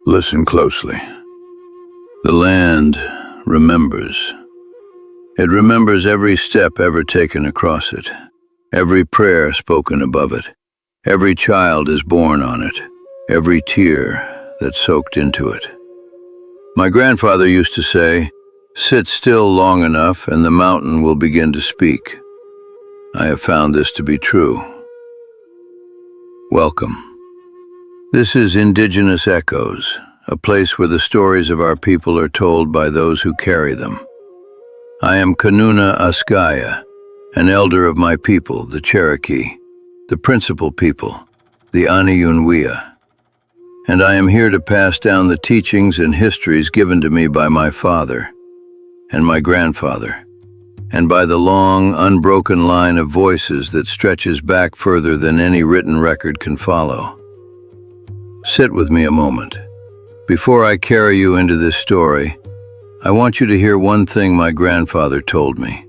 Listen closely. The land remembers. It remembers every step ever taken across it, every prayer spoken above it, every child is born on it, every tear that soaked into it. My grandfather used to say, "Sit still long enough and the mountain will begin to speak." I have found this to be true. Welcome. This is Indigenous Echoes, a place where the stories of our people are told by those who carry them. I am Kanuna Asgaya, an elder of my people, the Cherokee, the principal people, the Aniyunwiya. And I am here to pass down the teachings and histories given to me by my father and my grandfather, and by the long, unbroken line of voices that stretches back further than any written record can follow. Sit with me a moment. Before I carry you into this story, I want you to hear one thing my grandfather told me.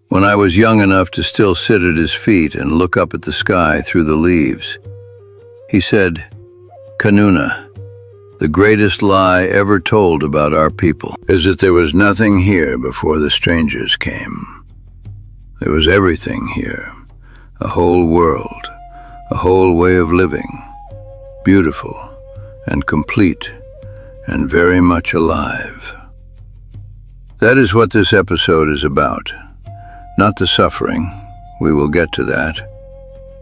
When I was young enough to still sit at his feet and look up at the sky through the leaves, he said, "Kanuna, the greatest lie ever told about our people is that there was nothing here before the strangers came. There was everything here, a whole world, a whole way of living, beautiful and complete and very much alive." That is what this episode is about. Not the suffering, we will get to that.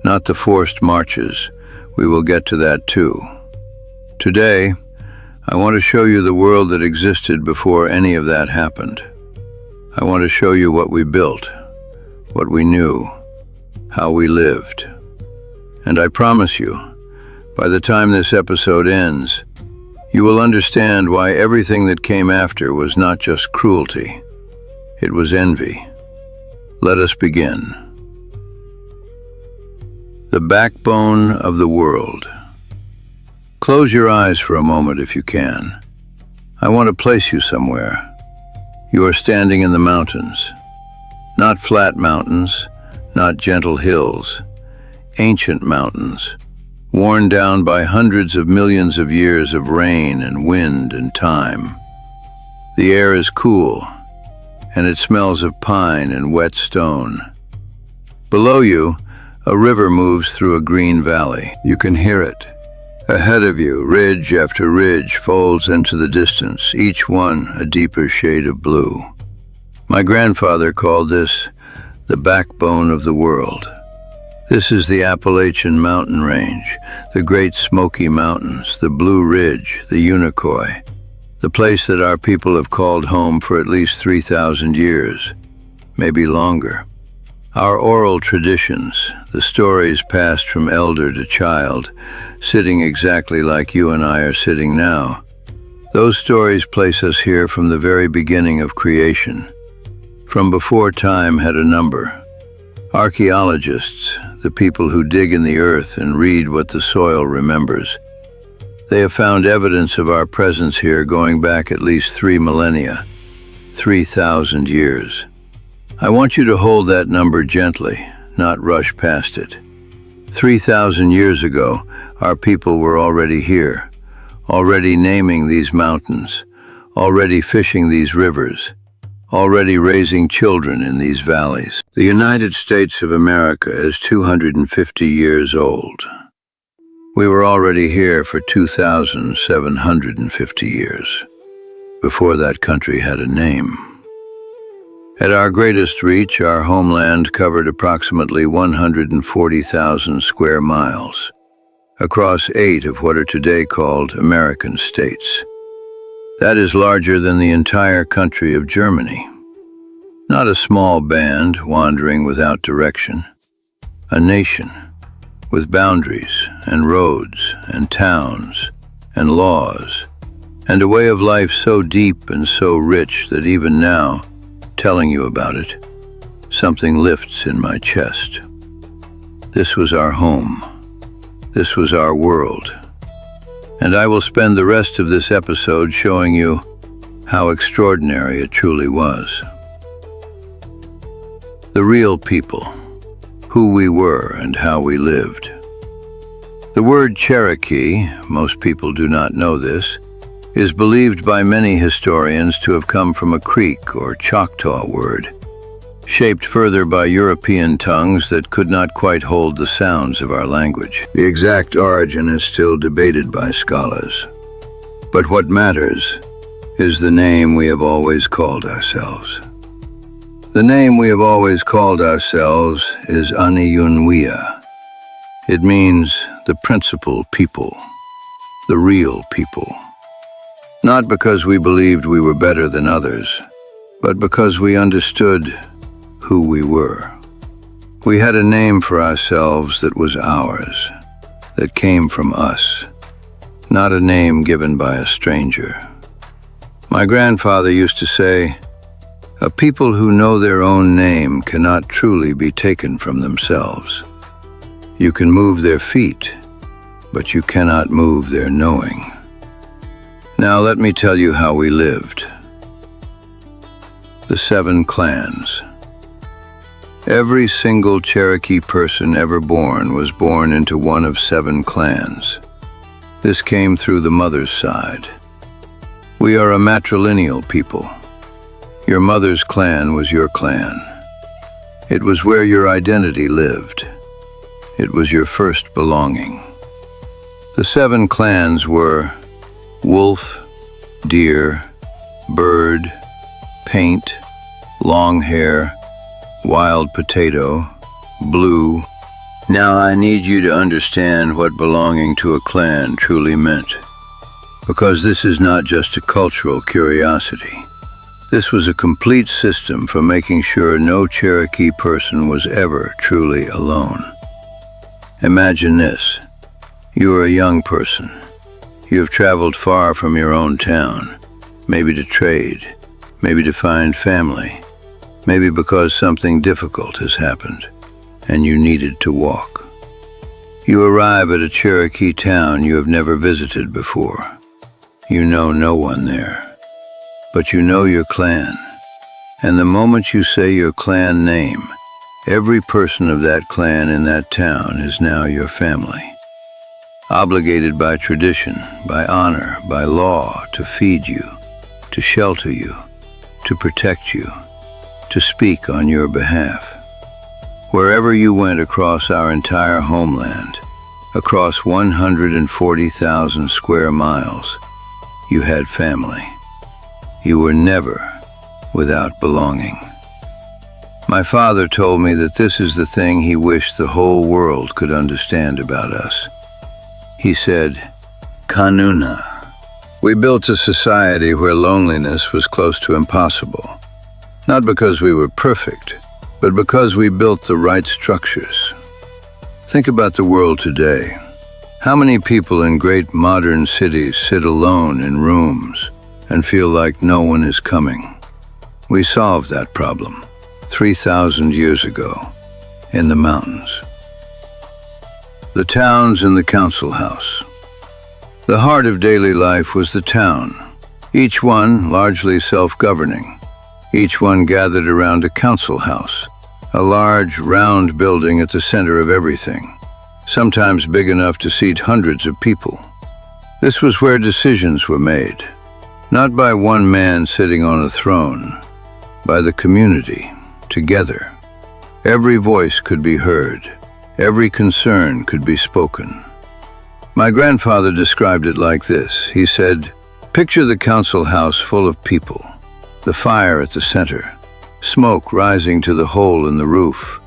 Not the forced marches, we will get to that too. Today, I want to show you the world that existed before any of that happened. I want to show you what we built, what we knew, how we lived. And I promise you, by the time this episode ends, you will understand why everything that came after was not just cruelty, it was envy. Let us begin. The backbone of the world. Close your eyes for a moment if you can. I want to place you somewhere. You are standing in the mountains. Not flat mountains, not gentle hills. Ancient mountains, worn down by hundreds of millions of years of rain and wind and time. The air is cool, and it smells of pine and wet stone. Below you, a river moves through a green valley. You can hear it. Ahead of you, ridge after ridge folds into the distance, each one a deeper shade of blue. My grandfather called this the backbone of the world. This is the Appalachian Mountain Range, the Great Smoky Mountains, the Blue Ridge, the Unicoi, the place that our people have called home for at least 3,000 years, maybe longer. Our oral traditions, the stories passed from elder to child, sitting exactly like you and I are sitting now, those stories place us here from the very beginning of creation, from before time had a number. Archaeologists, the people who dig in the earth and read what the soil remembers, they have found evidence of our presence here going back at least 3 millennia, 3,000 years. I want you to hold that number gently, not rush past it. 3,000 years ago, our people were already here, already naming these mountains, already fishing these rivers, already raising children in these valleys. The United States of America is 250 years old. We were already here for 2,750 years, before that country had a name. At our greatest reach, our homeland covered approximately 140,000 square miles, across 8 of what are today called American states. That is larger than the entire country of Germany. Not a small band wandering without direction. A nation with boundaries and roads and towns and laws, and a way of life so deep and so rich that even now, telling you about it, something lifts in my chest. This was our home. This was our world. And I will spend the rest of this episode showing you how extraordinary it truly was. The real people, who we were and how we lived. The word Cherokee, most people do not know this, is believed by many historians to have come from a Creek or Choctaw word, shaped further by European tongues that could not quite hold the sounds of our language. The exact origin is still debated by scholars. But what matters is the name we have always called ourselves. The name we have always called ourselves is Aniyunwiya. It means the principal people, the real people. Not because we believed we were better than others, but because we understood who we were. We had a name for ourselves that was ours, that came from us, not a name given by a stranger. My grandfather used to say, "A people who know their own name cannot truly be taken from themselves. You can move their feet, but you cannot move their knowing." Now let me tell you how we lived. The 7 clans. Every single Cherokee person ever born was born into one of 7 clans. This came through the mother's side. We are a matrilineal people. Your mother's clan was your clan. It was where your identity lived. It was your first belonging. The 7 clans were wolf, deer, bird, paint, long hair, wild potato, blue. Now I need you to understand what belonging to a clan truly meant, because this is not just a cultural curiosity. This was a complete system for making sure no Cherokee person was ever truly alone. Imagine this. You are a young person. You have traveled far from your own town, maybe to trade, maybe to find family, maybe because something difficult has happened and you needed to walk. You arrive at a Cherokee town you have never visited before. You know no one there, but you know your clan. And the moment you say your clan name, every person of that clan in that town is now your family. Obligated by tradition, by honor, by law to feed you, to shelter you, to protect you, to speak on your behalf. Wherever you went across our entire homeland, across 140,000 square miles, you had family. You were never without belonging. My father told me that this is the thing he wished the whole world could understand about us. He said, "Kanuna." We built a society where loneliness was close to impossible. Not because we were perfect, but because we built the right structures. Think about the world today. How many people in great modern cities sit alone in rooms and feel like no one is coming? We solved that problem 3,000 years ago in the mountains. The towns and the council house. The heart of daily life was the town, each one largely self-governing, each one gathered around a council house, a large, round building at the center of everything, sometimes big enough to seat hundreds of people. This was where decisions were made, not by one man sitting on a throne, by the community, together. Every voice could be heard. Every concern could be spoken. My grandfather described it like this. He said, "Picture the council house full of people, the fire at the center, smoke rising to the hole in the roof,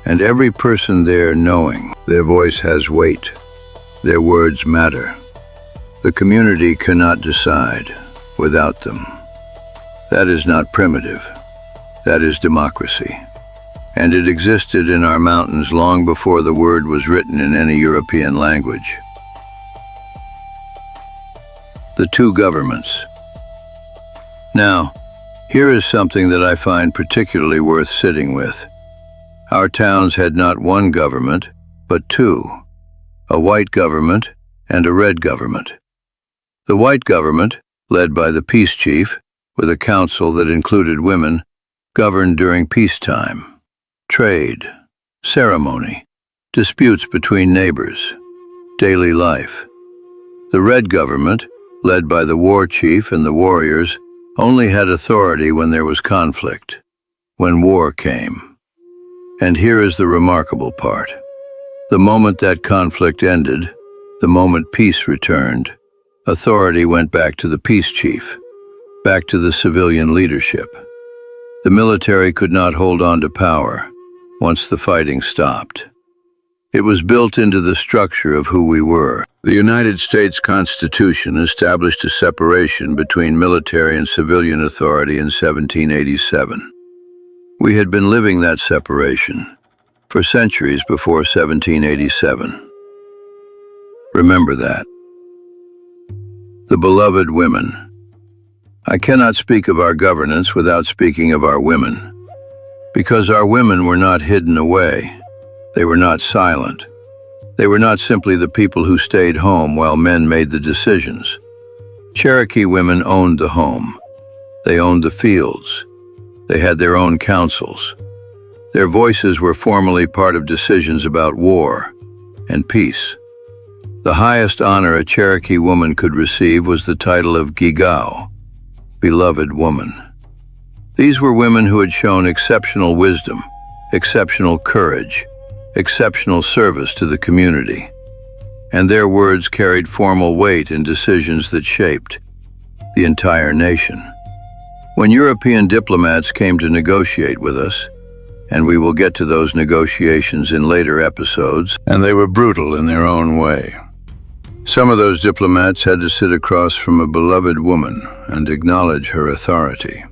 and every person there knowing their voice has weight, their words matter. The community cannot decide without them." That is not primitive. That is democracy. And it existed in our mountains long before the word was written in any European language. The 2 governments. Now, here is something that I find particularly worth sitting with. Our towns had not one government, but 2, a white government and a red government. The white government, led by the peace chief, with a council that included women, governed during peacetime. Trade, ceremony, disputes between neighbors, daily life. The red government, led by the war chief and the warriors, only had authority when there was conflict, when war came. And here is the remarkable part. The moment that conflict ended, the moment peace returned, authority went back to the peace chief, back to the civilian leadership. The military could not hold on to power once the fighting stopped. It was built into the structure of who we were. The United States Constitution established a separation between military and civilian authority in 1787. We had been living that separation for centuries before 1787. Remember that. The beloved women. I cannot speak of our governance without speaking of our women, because our women were not hidden away. They were not silent. They were not simply the people who stayed home while men made the decisions. Cherokee women owned the home. They owned the fields. They had their own councils. Their voices were formally part of decisions about war and peace. The highest honor a Cherokee woman could receive was the title of Ghigau, beloved woman. These were women who had shown exceptional wisdom, exceptional courage, exceptional service to the community, and their words carried formal weight in decisions that shaped the entire nation. When European diplomats came to negotiate with us, and we will get to those negotiations in later episodes, and they were brutal in their own way. Some of those diplomats had to sit across from a beloved woman and acknowledge her authority.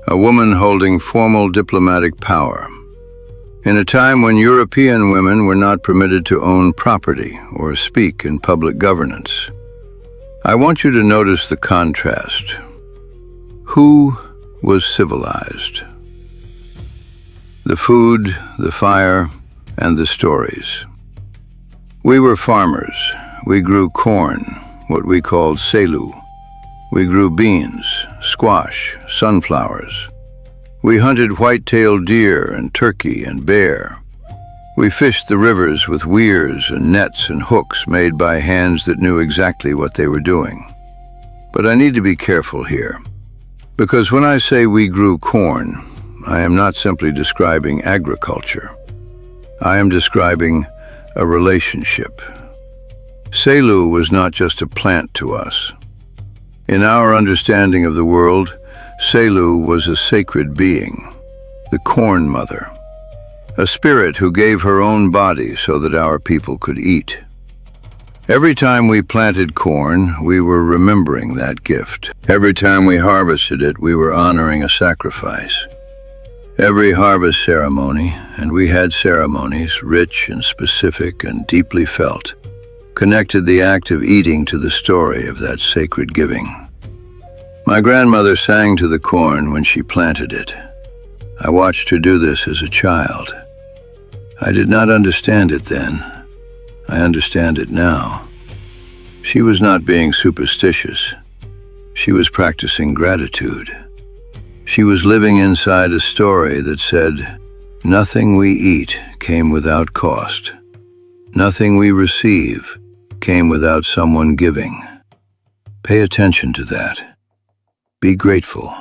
A woman holding formal diplomatic power. In a time when European women were not permitted to own property or speak in public governance. I want you to notice the contrast. Who was civilized? The food, the fire, and the stories. We were farmers. We grew corn, what we called Selu. We grew beans, squash, sunflowers. We hunted white-tailed deer and turkey and bear. We fished the rivers with weirs and nets and hooks made by hands that knew exactly what they were doing. But I need to be careful here, because when I say we grew corn, I am not simply describing agriculture. I am describing a relationship. Selu was not just a plant to us. In our understanding of the world, Selu was a sacred being, the Corn Mother, a spirit who gave her own body so that our people could eat. Every time we planted corn, we were remembering that gift. Every time we harvested it, we were honoring a sacrifice. Every harvest ceremony, and we had ceremonies, rich and specific and deeply felt, connected the act of eating to the story of that sacred giving. My grandmother sang to the corn when she planted it. I watched her do this as a child. I did not understand it then. I understand it now. She was not being superstitious. She was practicing gratitude. She was living inside a story that said, nothing we eat came without cost. Nothing we receive came without someone giving. Pay attention to that. Be grateful.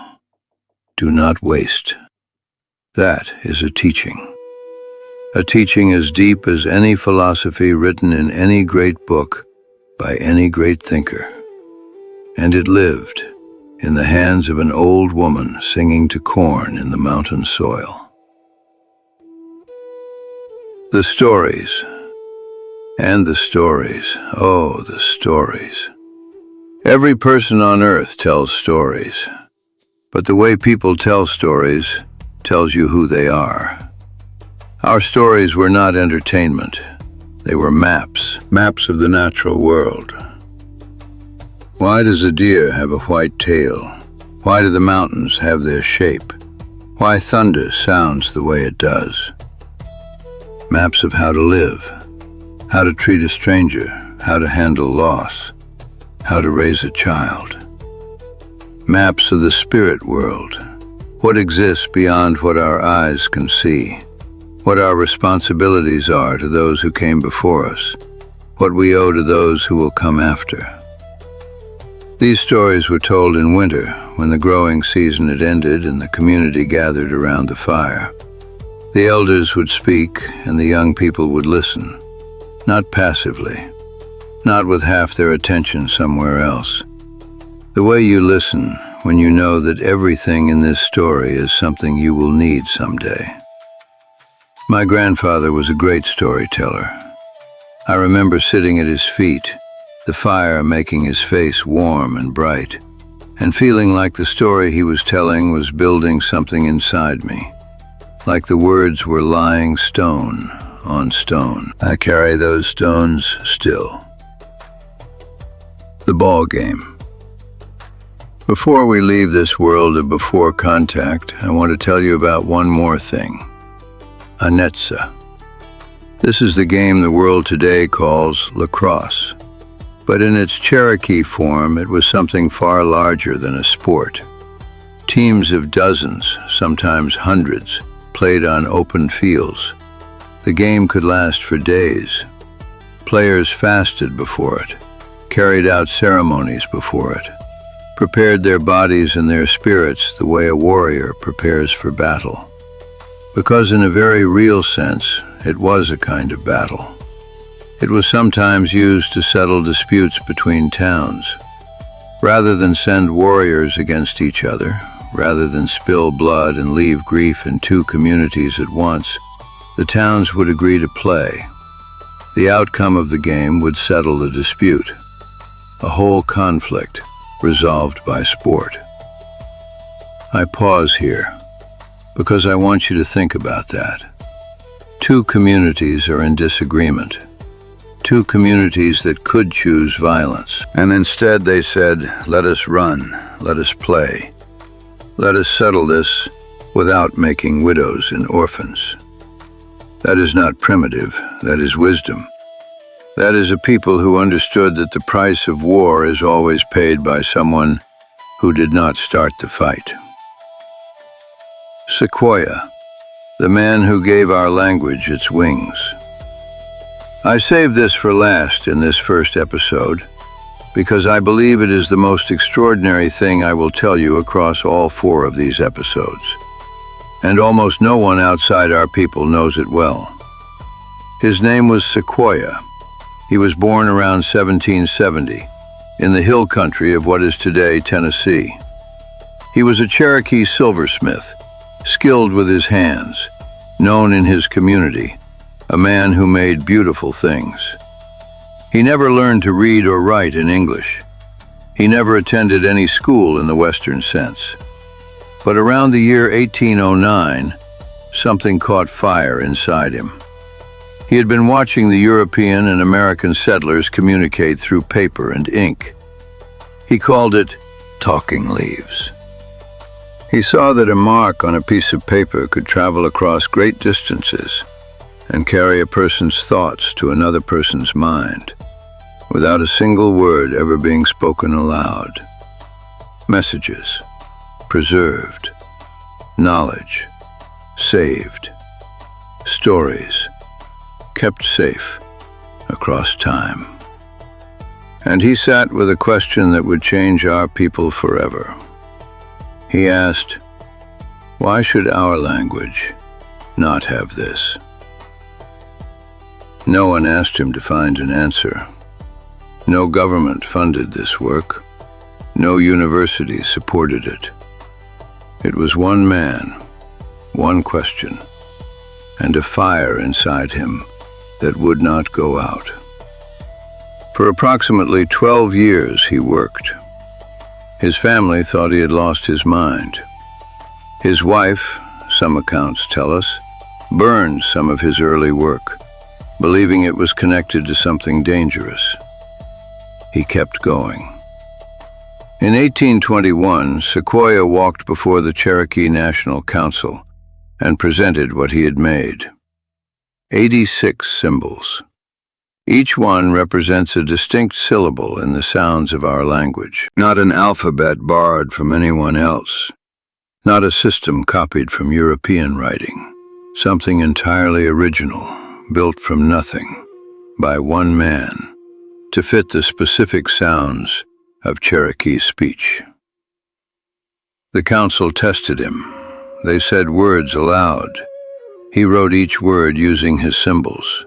Do not waste. That is a teaching. A teaching as deep as any philosophy written in any great book by any great thinker. And it lived in the hands of an old woman singing to corn in the mountain soil. The stories. And the stories. Oh, the stories. Every person on earth tells stories, but the way people tell stories tells you who they are. Our stories were not entertainment. They were maps of the natural world. Why does a deer have a white tail? Why do the mountains have their shape? Why thunder sounds the way it does? Maps of how to live, how to treat a stranger, how to handle loss, how to raise a child. Maps of the spirit world, what exists beyond what our eyes can see, what our responsibilities are to those who came before us, what we owe to those who will come after. These stories were told in winter, when the growing season had ended and the community gathered around the fire. The elders would speak, and the young people would listen, not passively, not with half their attention somewhere else. The way you listen when you know that everything in this story is something you will need someday. My grandfather was a great storyteller. I remember sitting at his feet, the fire making his face warm and bright, and feeling like the story he was telling was building something inside me, like the words were lying stone on stone. I carry those stones still. The ball game. Before we leave this world of before contact, I want to tell you about one more thing. Anetsa. This is the game the world today calls lacrosse. But in its Cherokee form, it was something far larger than a sport. Teams of dozens, sometimes hundreds, played on open fields. The game could last for days. Players fasted before it, carried out ceremonies before it, prepared their bodies and their spirits the way a warrior prepares for battle. Because in a very real sense, it was a kind of battle. It was sometimes used to settle disputes between towns. Rather than send warriors against each other, rather than spill blood and leave grief in two communities at once, the towns would agree to play. The outcome of the game would settle the dispute. A whole conflict resolved by sport. I pause here because I want you to think about that. Two communities are in disagreement. Two communities that could choose violence. And instead they said, let us run, let us play. Let us settle this without making widows and orphans. That is not primitive, that is wisdom. That is a people who understood that the price of war is always paid by someone who did not start the fight. Sequoyah, the man who gave our language its wings. I saved this for last in this first episode because I believe it is the most extraordinary thing I will tell you across all 4 of these episodes. And almost no one outside our people knows it well. His name was Sequoyah. He was born around 1770 in the hill country of what is today Tennessee. He was a Cherokee silversmith, skilled with his hands, known in his community, a man who made beautiful things. He never learned to read or write in English. He never attended any school in the Western sense. But around the year 1809, something caught fire inside him. He had been watching the European and American settlers communicate through paper and ink. He called it talking leaves. He saw that a mark on a piece of paper could travel across great distances and carry a person's thoughts to another person's mind, without a single word ever being spoken aloud. Messages, preserved. Knowledge, saved. Stories, kept safe across time. And he sat with a question that would change our people forever. He asked, why should our language not have this? No one asked him to find an answer. No government funded this work. No university supported it. It was one man, one question, and a fire inside him that would not go out. For approximately 12 years he worked. His family thought he had lost his mind. His wife, some accounts tell us, burned some of his early work, believing it was connected to something dangerous. He kept going. In 1821, Sequoyah walked before the Cherokee National Council and presented what he had made. 86 symbols. Each one represents a distinct syllable in the sounds of our language. Not an alphabet borrowed from anyone else. Not a system copied from European writing. Something entirely original, built from nothing, by one man, to fit the specific sounds of Cherokee speech. The council tested him. They said words aloud. He wrote each word using his symbols.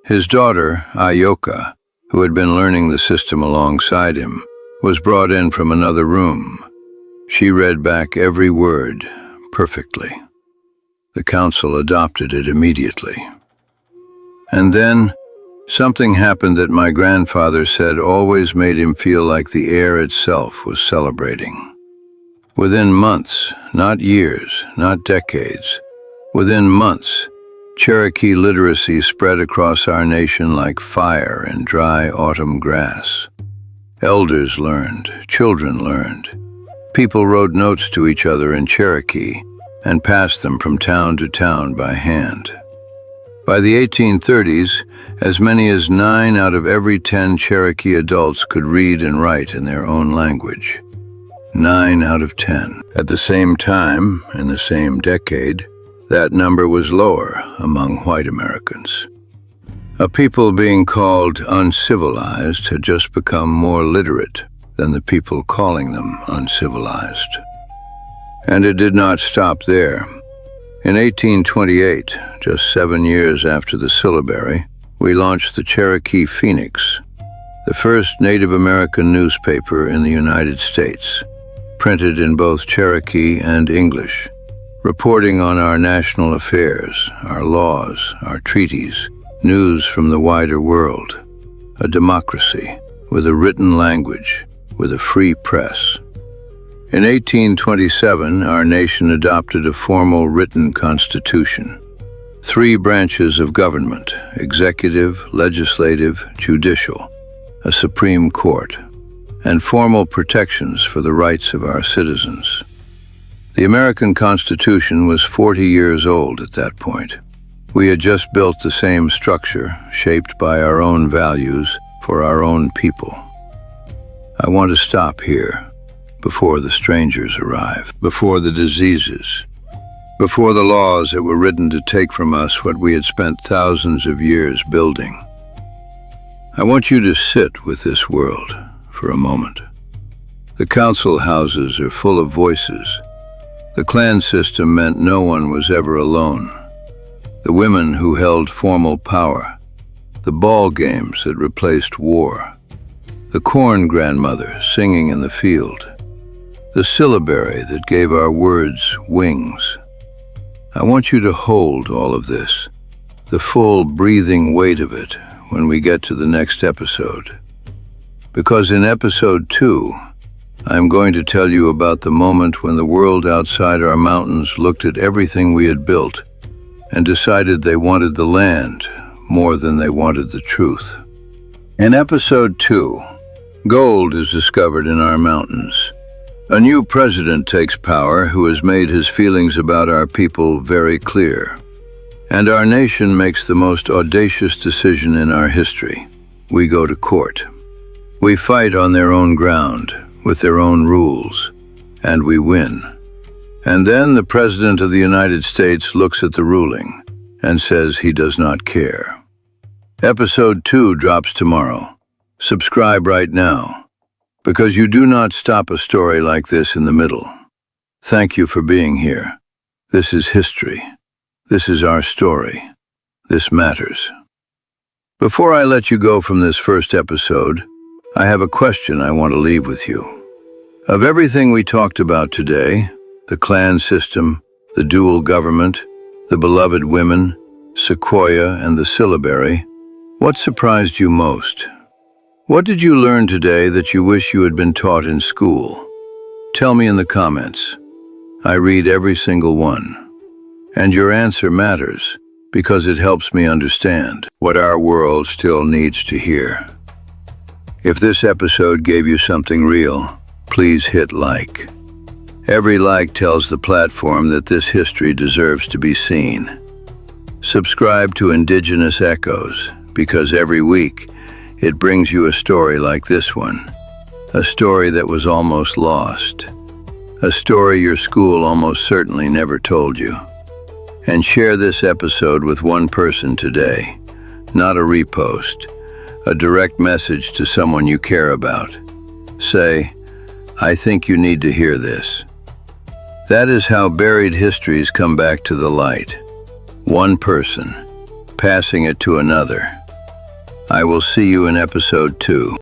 His daughter, Ahyoka, who had been learning the system alongside him, was brought in from another room. She read back every word perfectly. The council adopted it immediately. And then, something happened that my grandfather said always made him feel like the air itself was celebrating. Within months, not years, not decades, within months, Cherokee literacy spread across our nation like fire in dry autumn grass. Elders learned, children learned. People wrote notes to each other in Cherokee and passed them from town to town by hand. By the 1830s, as many as 9 out of every 10 Cherokee adults could read and write in their own language. 9 out of 10. At the same time, in the same decade, that number was lower among white Americans. A people being called uncivilized had just become more literate than the people calling them uncivilized. And it did not stop there. In 1828, just 7 years after the syllabary, we launched the Cherokee Phoenix, the first Native American newspaper in the United States, printed in both Cherokee and English, reporting on our national affairs, our laws, our treaties, news from the wider world, a democracy with a written language, with a free press. In 1827, our nation adopted a formal written constitution. 3 branches of government, executive, legislative, judicial, a Supreme Court, and formal protections for the rights of our citizens. The American Constitution was 40 years old at that point. We had just built the same structure, shaped by our own values, for our own people. I want to stop here, before the strangers arrive, before the diseases, before the laws that were written to take from us what we had spent thousands of years building. I want you to sit with this world for a moment. The council houses are full of voices. The clan system meant no one was ever alone. The women who held formal power, the ball games that replaced war, the corn grandmother singing in the field, the syllabary that gave our words wings. I want you to hold all of this, the full breathing weight of it, when we get to the next episode. Because in episode 2, I'm going to tell you about the moment when the world outside our mountains looked at everything we had built and decided they wanted the land more than they wanted the truth. In episode 2, gold is discovered in our mountains. A new president takes power who has made his feelings about our people very clear. And our nation makes the most audacious decision in our history. We go to court. We fight on their own ground, with their own rules, and we win. And then the President of the United States looks at the ruling and says he does not care. Episode 2 drops tomorrow. Subscribe right now, because you do not stop a story like this in the middle. Thank you for being here. This is history. This is our story. This matters. Before I let you go from this first episode, I have a question I want to leave with you. Of everything we talked about today, the clan system, the dual government, the beloved women, Sequoyah, and the syllabary, what surprised you most? What did you learn today that you wish you had been taught in school? Tell me in the comments. I read every single one. And your answer matters, because it helps me understand what our world still needs to hear. If this episode gave you something real, please hit like. Every like tells the platform that this history deserves to be seen. Subscribe to Indigenous Echoes, because every week it brings you a story like this one. A story that was almost lost. A story your school almost certainly never told you. And share this episode with one person today. Not a repost. A direct message to someone you care about. Say, "I think you need to hear this." That is how buried histories come back to the light. One person, passing it to another. I will see you in episode 2.